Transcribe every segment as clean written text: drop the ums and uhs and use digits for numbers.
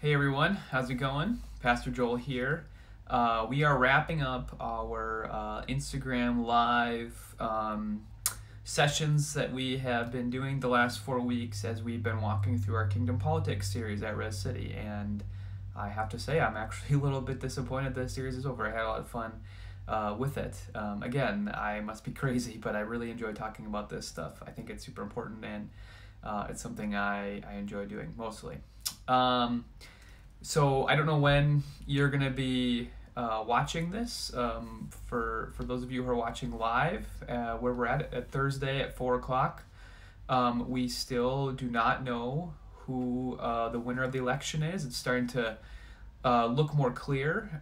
Hey everyone, how's it going? Pastor Joel here. We are wrapping up our Instagram live sessions that we have been doing the last 4 weeks as we've been walking through our Kingdom Politics series at Res City. And I have to say, I'm actually a little bit disappointed the series is over. I had a lot of fun with it. Again, I must be crazy, but I really enjoy talking about this stuff. I think it's super important, and it's something I enjoy doing mostly. So I don't know when you're gonna be watching this. For those of you who are watching live, where we're at Thursday at 4 o'clock, we still do not know who the winner of the election is. It's starting to look more clear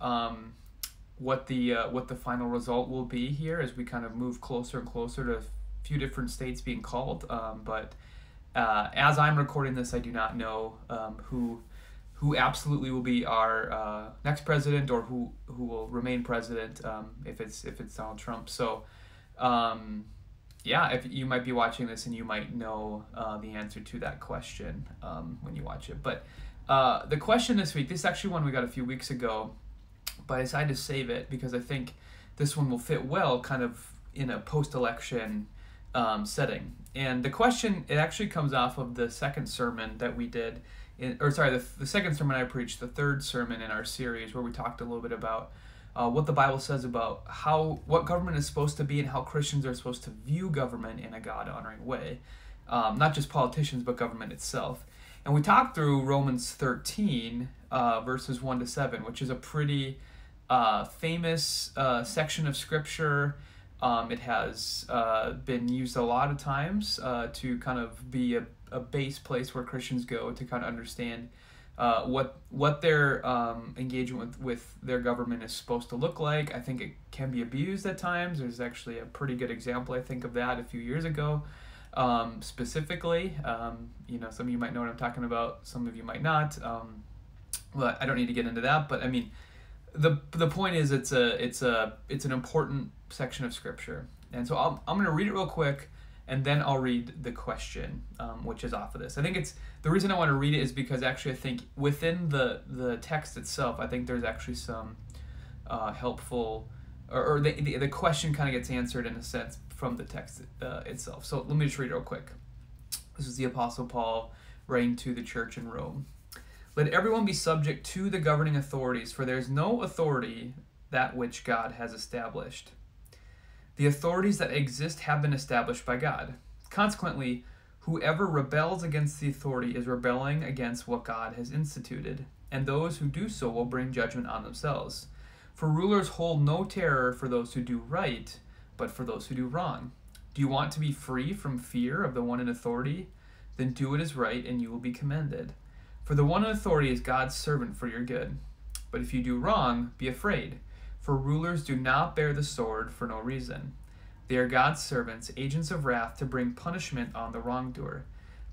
what the final result will be here as we kind of move closer and closer to a few different states being called. But as I'm recording this, I do not know who absolutely will be our next president, or who will remain president if it's Donald Trump. So yeah, if you might be watching this and you might know the answer to that question when you watch it. But the question this week, this is actually one we got a few weeks ago, but I decided to save it because I think this one will fit well kind of in a post-election setting. And the question, it actually comes off of the second sermon that we did, the second sermon I preached, the third sermon in our series, where we talked a little bit about what the Bible says about what government is supposed to be and how Christians are supposed to view government in a God-honoring way. Not just politicians, but government itself. And we talked through Romans 13, verses 1 to 7, which is a pretty famous section of Scripture. It has been used a lot of times to kind of be a base place where Christians go to kind of understand what their engagement with their government is supposed to look like. I think it can be abused at times. There's actually a pretty good example, I think, of that a few years ago. Specifically, some of you might know what I'm talking about, some of you might not. But I don't need to get into that. But I mean, the point is, it's an important section of Scripture, and so I'm going to read it real quick, and then I'll read the question, which is off of this. I think the reason I want to read it is because actually I think within the text itself, I think there's actually some helpful, or the question kind of gets answered in a sense from the text itself. So let me just read it real quick. This is the Apostle Paul writing to the church in Rome. Let everyone be subject to the governing authorities, for there is no authority that which God has established. The authorities that exist have been established by God. Consequently, whoever rebels against the authority is rebelling against what God has instituted, and those who do so will bring judgment on themselves. For rulers hold no terror for those who do right, but for those who do wrong. Do you want to be free from fear of the one in authority? Then do what is right, and you will be commended. For the one in authority is God's servant for your good. But if you do wrong, be afraid. For rulers do not bear the sword for no reason. They are God's servants, agents of wrath, to bring punishment on the wrongdoer.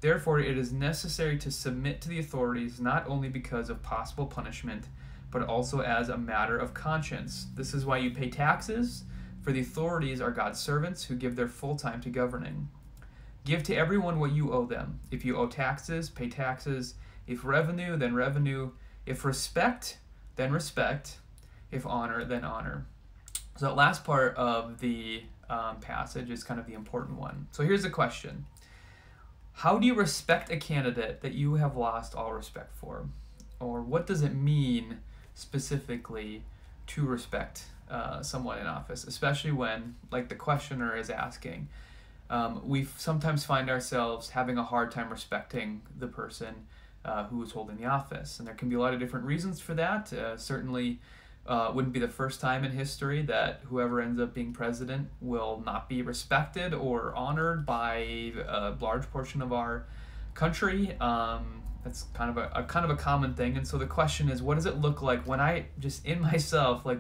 Therefore, it is necessary to submit to the authorities, not only because of possible punishment, but also as a matter of conscience. This is why you pay taxes, for the authorities are God's servants who give their full time to governing. Give to everyone what you owe them. If you owe taxes, pay taxes. If revenue, then revenue. If respect, then respect. If honor, then honor. So that last part of the passage is kind of the important one. So here's the question. How do you respect a candidate that you have lost all respect for? Or what does it mean specifically to respect someone in office, especially when, like the questioner is asking, we sometimes find ourselves having a hard time respecting the person who is holding the office. And there can be a lot of different reasons for that. Certainly wouldn't be the first time in history that whoever ends up being president will not be respected or honored by a large portion of our country. That's kind of a common thing. And so the question is, what does it look like when I just in myself, like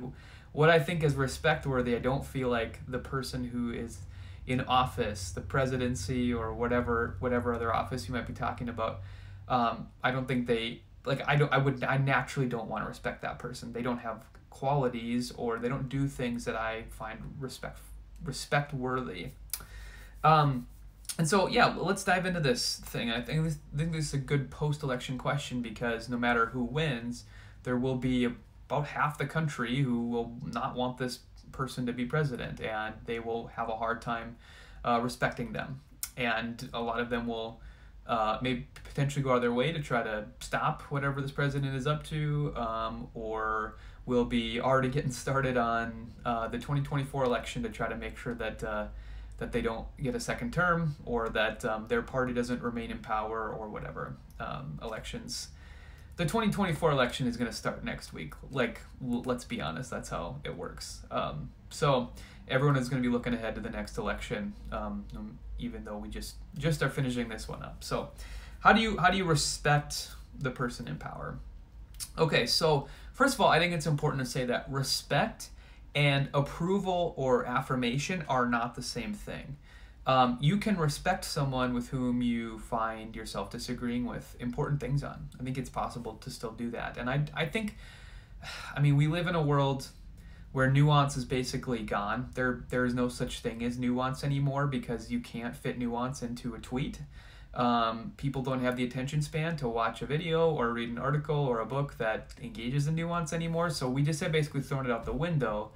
what I think is respect worthy, I don't feel like the person who is in office, the presidency or whatever other office you might be talking about, I don't think I naturally don't want to respect that person. They don't have qualities, or they don't do things that I find respect worthy. And so, yeah, let's dive into this thing. I think this is a good post-election question, because no matter who wins, there will be about half the country who will not want this person to be president, and they will have a hard time respecting them. And a lot of them will maybe potentially go out of their way to try to stop whatever this president is up to, or will be already getting started on the 2024 election to try to make sure that that they don't get a second term, or that their party doesn't remain in power, or whatever. Elections. The 2024 election is going to start next week. Like, let's be honest, that's how it works. So everyone is going to be looking ahead to the next election, even though we just are finishing this one up. So how do you respect the person in power? Okay, so first of all, I think it's important to say that respect and approval or affirmation are not the same thing. You can respect someone with whom you find yourself disagreeing with important things on. I think it's possible to still do that. And I think, I mean, we live in a world where nuance is basically gone. There is no such thing as nuance anymore, because you can't fit nuance into a tweet. People don't have the attention span to watch a video or read an article or a book that engages in nuance anymore. So we just have basically thrown it out the window.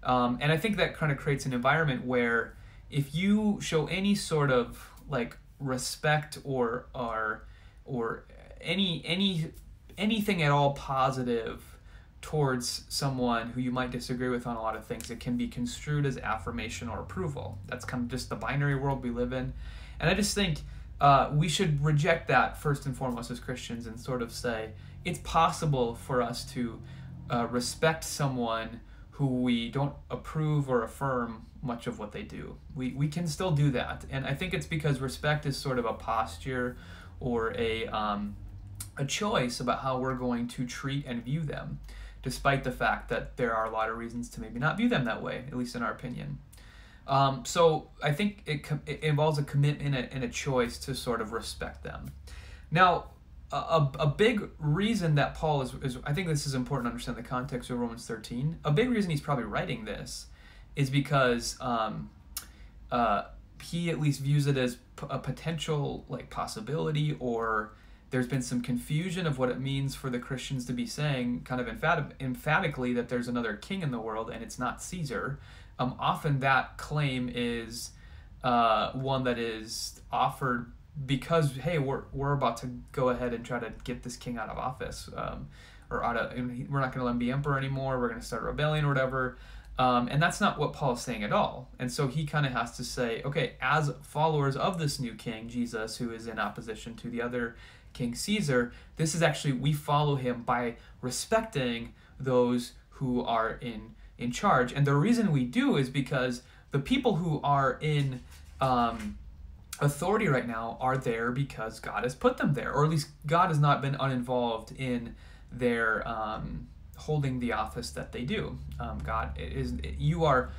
And I think that kind of creates an environment where if you show any sort of like respect or anything at all positive towards someone who you might disagree with on a lot of things, it can be construed as affirmation or approval. That's kind of just the binary world we live in. And I just think we should reject that first and foremost as Christians, and sort of say it's possible for us to respect someone who we don't approve or affirm much of what they do. We can still do that. And I think it's because respect is sort of a posture or a choice about how we're going to treat and view them, despite the fact that there are a lot of reasons to maybe not view them that way, at least in our opinion. So I think it involves a commitment and a choice to sort of respect them. Now, a big reason that Paul is, I think this is important to understand the context of Romans 13. A big reason he's probably writing this is because he at least views it as a potential like possibility, or there's been some confusion of what it means for the Christians to be saying kind of emphatically that there's another king in the world and it's not Caesar. Often that claim is one that is offered because, hey, we're about to go ahead and try to get this king out of office, or we're not going to let him be emperor anymore. We're going to start a rebellion or whatever. And that's not what Paul is saying at all. And so he kind of has to say, okay, as followers of this new king, Jesus, who is in opposition to the other King Caesar, this is actually, we follow him by respecting those who are in charge. And the reason we do is because the people who are in authority right now are there because God has put them there, or at least God has not been uninvolved in their holding the office that they do. God is, you're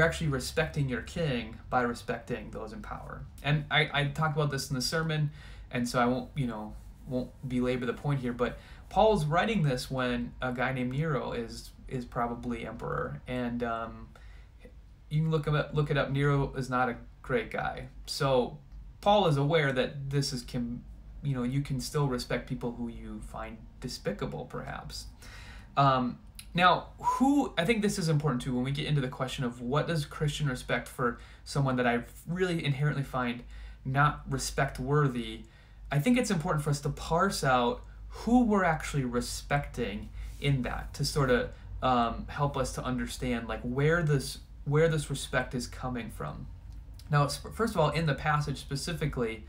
actually respecting your king by respecting those in power. And I talked about this in the sermon, and so I won't belabor the point here, but Paul's writing this when a guy named Nero is probably emperor, and you can look it up. Nero is not a great guy. So Paul is aware that this is you can still respect people who you find despicable, perhaps. Now, I think this is important too when we get into the question of what does Christian respect for someone that I really inherently find not respect worthy. I think it's important for us to parse out who we're actually respecting in that, to sort of help us to understand like where this respect is coming from. Now, first of all, in the passage specifically,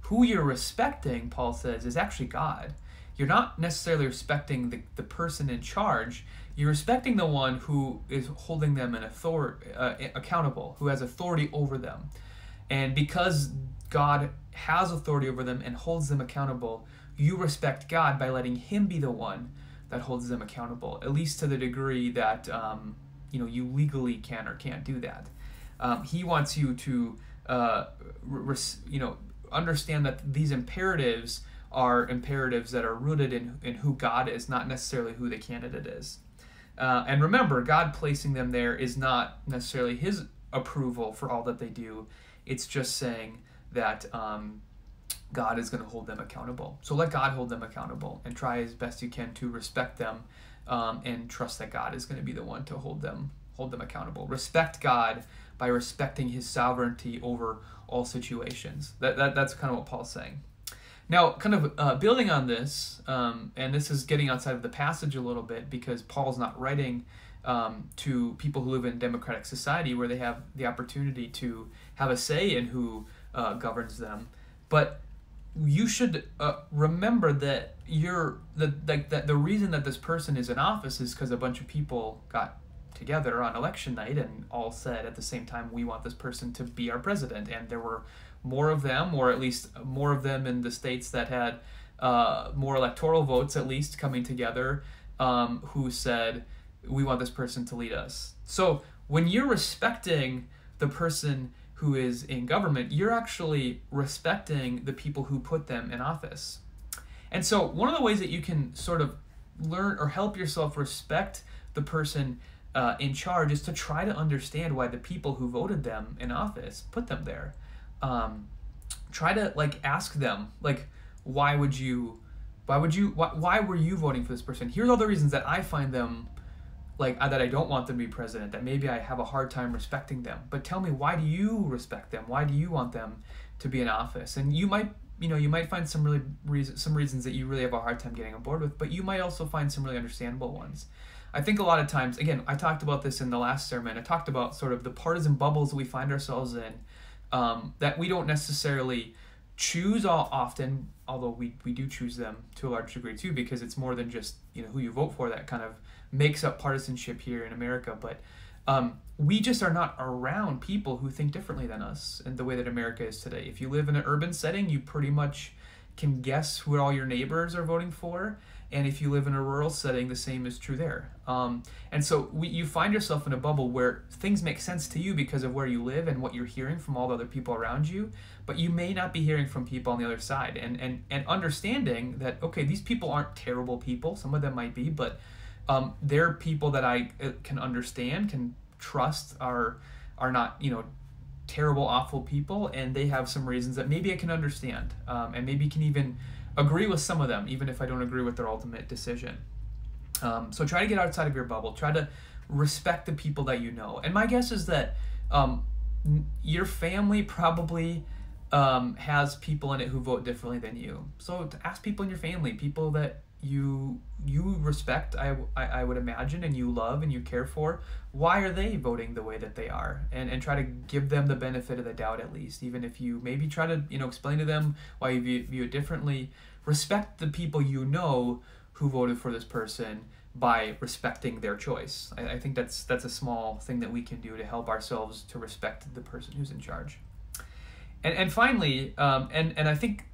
who you're respecting, Paul says, is actually God. You're not necessarily respecting the person in charge. You're respecting the one who is holding them accountable, who has authority over them. And because God has authority over them and holds them accountable, you respect God by letting him be the one that holds them accountable, at least to the degree that you legally can or can't do that. He wants you to understand that these imperatives are imperatives that are rooted in who God is, not necessarily who the candidate is. And remember, God placing them there is not necessarily his approval for all that they do. It's just saying that God is going to hold them accountable. So let God hold them accountable and try as best you can to respect them, and trust that God is going to be the one to hold them accountable. Respect God by respecting his sovereignty over all situations. That's kind of what Paul's saying. Now, kind of building on this, and this is getting outside of the passage a little bit, because Paul's not writing to people who live in democratic society where they have the opportunity to have a say in who governs them. But you should remember that that the reason that this person is in office is because a bunch of people got together on election night and all said at the same time, we want this person to be our president. And there were more of them, or at least more of them in the states that had more electoral votes, at least, coming together, who said, we want this person to lead us. So when you're respecting the person who is in government, you're actually respecting the people who put them in office. And so one of the ways that you can sort of learn or help yourself respect the person in charge is to try to understand why the people who voted them in office put them there. Try to ask them, why were you voting for this person? Here's all the reasons that I find them that I don't want them to be president, that maybe I have a hard time respecting them. But tell me, why do you respect them? Why do you want them to be in office? And you might find some reasons that you really have a hard time getting on board with, but you might also find some really understandable ones. I think a lot of times, again, I talked about this in the last sermon. I talked about sort of the partisan bubbles we find ourselves in, that we don't necessarily choose often, although we do choose them to a large degree too, because it's more than just who you vote for that kind of makes up partisanship here in America. But we just are not around people who think differently than us in the way that America is today. If you live in an urban setting, you pretty much can guess who all your neighbors are voting for. And if you live in a rural setting, the same is true there. And so you find yourself in a bubble where things make sense to you because of where you live and what you're hearing from all the other people around you, but you may not be hearing from people on the other side. And understanding that, okay, these people aren't terrible people. Some of them might be, but they're people that I can understand, can trust, are not, terrible, awful people, and they have some reasons that maybe I can understand, and maybe can even agree with some of them, even if I don't agree with their ultimate decision. So try to get outside of your bubble. Try to respect the people that you know. And my guess is that your family probably has people in it who vote differently than you. So to ask people in your family, people that you respect, I would imagine, and you love and you care for, why are they voting the way that they are? And try to give them the benefit of the doubt, at least, even if you maybe try to explain to them why you view it differently. Respect the people who voted for this person by respecting their choice. I think that's a small thing that we can do to help ourselves to respect the person who's in charge. And finally, and I think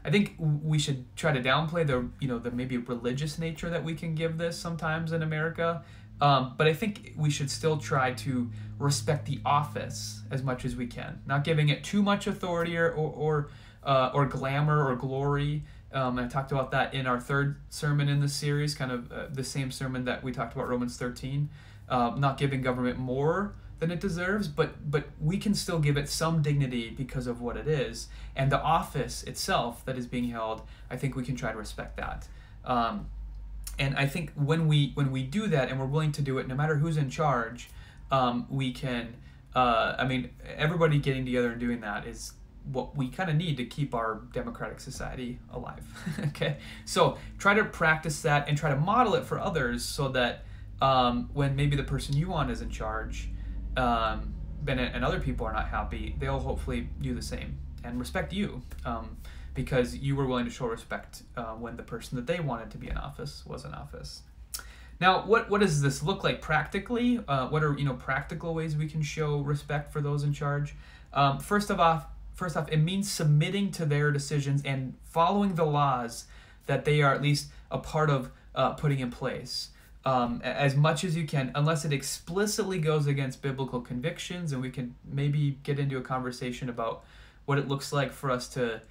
I think we should try to downplay the maybe religious nature that we can give this sometimes in America. But I think we should still try to respect the office as much as we can, not giving it too much authority or glamour or glory. And I talked about that in our third sermon in this series, kind of the same sermon that we talked about Romans 13. Not giving government more than it deserves, but we can still give it some dignity because of what it is, and the office itself that is being held. I think we can try to respect that, and I think when we do that, and we're willing to do it, no matter who's in charge, we can. Everybody getting together and doing that is what we kind of need to keep our democratic society alive. Okay, so try to practice that and try to model it for others, so that when maybe the person you want is in charge, and other people are not happy, they'll hopefully do the same and respect you, because you were willing to show respect when the person that they wanted to be in office was in office. Now, what does this look like practically? What are practical ways we can show respect for those in charge? First off, it means submitting to their decisions and following the laws that they are at least a part of putting in place. As much as you can, unless it explicitly goes against biblical convictions, and we can maybe get into a conversation about what it looks like for us to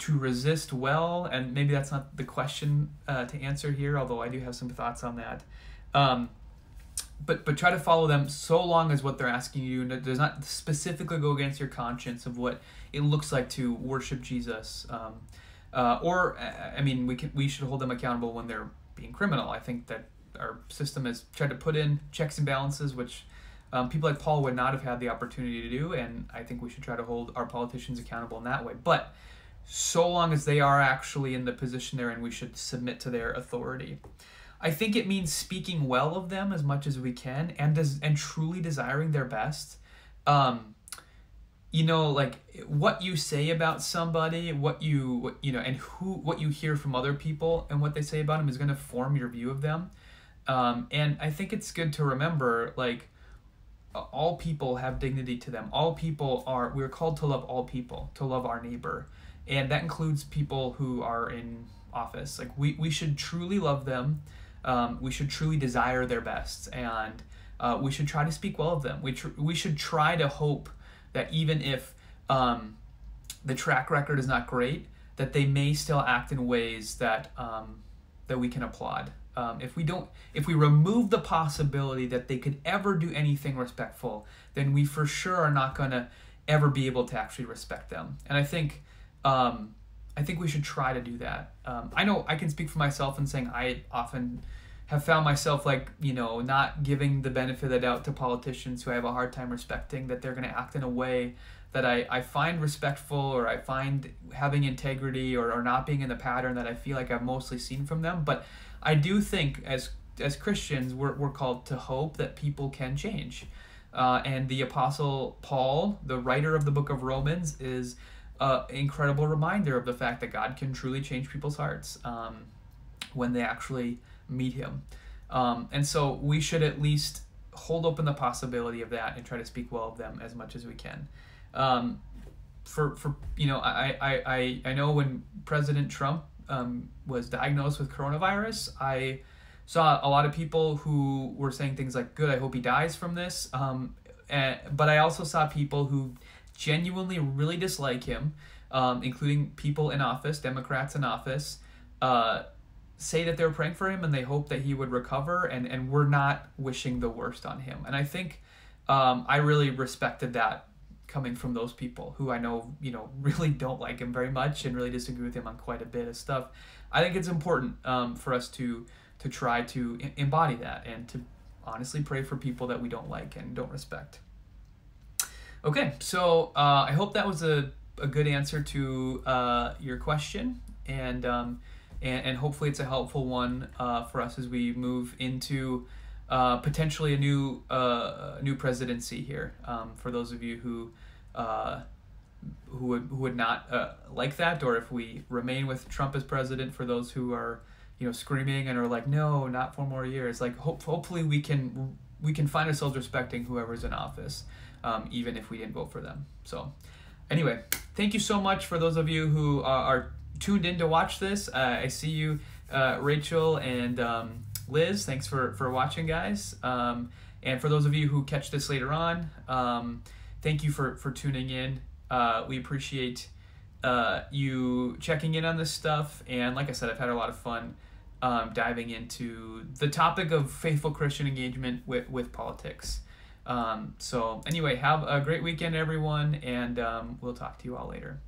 resist well, and maybe that's not the question to answer here, although I do have some thoughts on that. but try to follow them so long as what they're asking you does not specifically go against your conscience of what it looks like to worship Jesus. Or I mean, we should hold them accountable when they're being criminal. I think that our system has tried to put in checks and balances, which people like Paul would not have had the opportunity to do, and I think we should try to hold our politicians accountable in that way. But so long as they are actually in the position they're in, we should submit to their authority. I think it means speaking well of them as much as we can, and truly desiring their best. Like what you say about somebody, what you hear from other people and what they say about them is going to form your view of them. And I think it's good to remember, like, all people have dignity to them. We're called to love all people, to love our neighbor. And that includes people who are in office. Like, we should truly love them. We should truly desire their best. And we should try to speak well of them. We should try to hope that even if the track record is not great, that they may still act in ways that we can applaud. If we remove the possibility that they could ever do anything respectful, then we for sure are not going to ever be able to actually respect them. And I think we should try to do that. I know I can speak for myself in saying I often have found myself, not giving the benefit of the doubt to politicians who I have a hard time respecting, that they're going to act in a way that I find respectful, or I find having integrity, or not being in the pattern that I feel like I've mostly seen from them. But I do think as Christians, we're called to hope that people can change. And the Apostle Paul, the writer of the book of Romans, is an incredible reminder of the fact that God can truly change people's hearts when they actually meet him. And so we should at least hold open the possibility of that and try to speak well of them as much as we can. I know when President Trump was diagnosed with coronavirus, I saw a lot of people who were saying things like, good, I hope he dies from this. But I also saw people who genuinely really dislike him, including people in office, Democrats in office, say that they were praying for him and they hope that he would recover, and we're not wishing the worst on him. And I think I really respected that coming from those people who I know, really don't like him very much and really disagree with him on quite a bit of stuff. I think it's important for us to try to embody that and to honestly pray for people that we don't like and don't respect. Okay, so I hope that was a good answer to your question, and hopefully it's a helpful one for us as we move into potentially a new presidency here. For those of you who would not like that, or if we remain with Trump as president, for those who are screaming and are like, no, not 4 more years. Like hopefully we can find ourselves respecting whoever's in office, even if we didn't vote for them. So anyway, thank you so much for those of you who are tuned in to watch this. I see you, Rachel and Liz. Thanks for watching, guys. And for those of you who catch this later on, thank you for tuning in. We appreciate you checking in on this stuff. And like I said, I've had a lot of fun diving into the topic of faithful Christian engagement with politics. So anyway, have a great weekend, everyone, and we'll talk to you all later.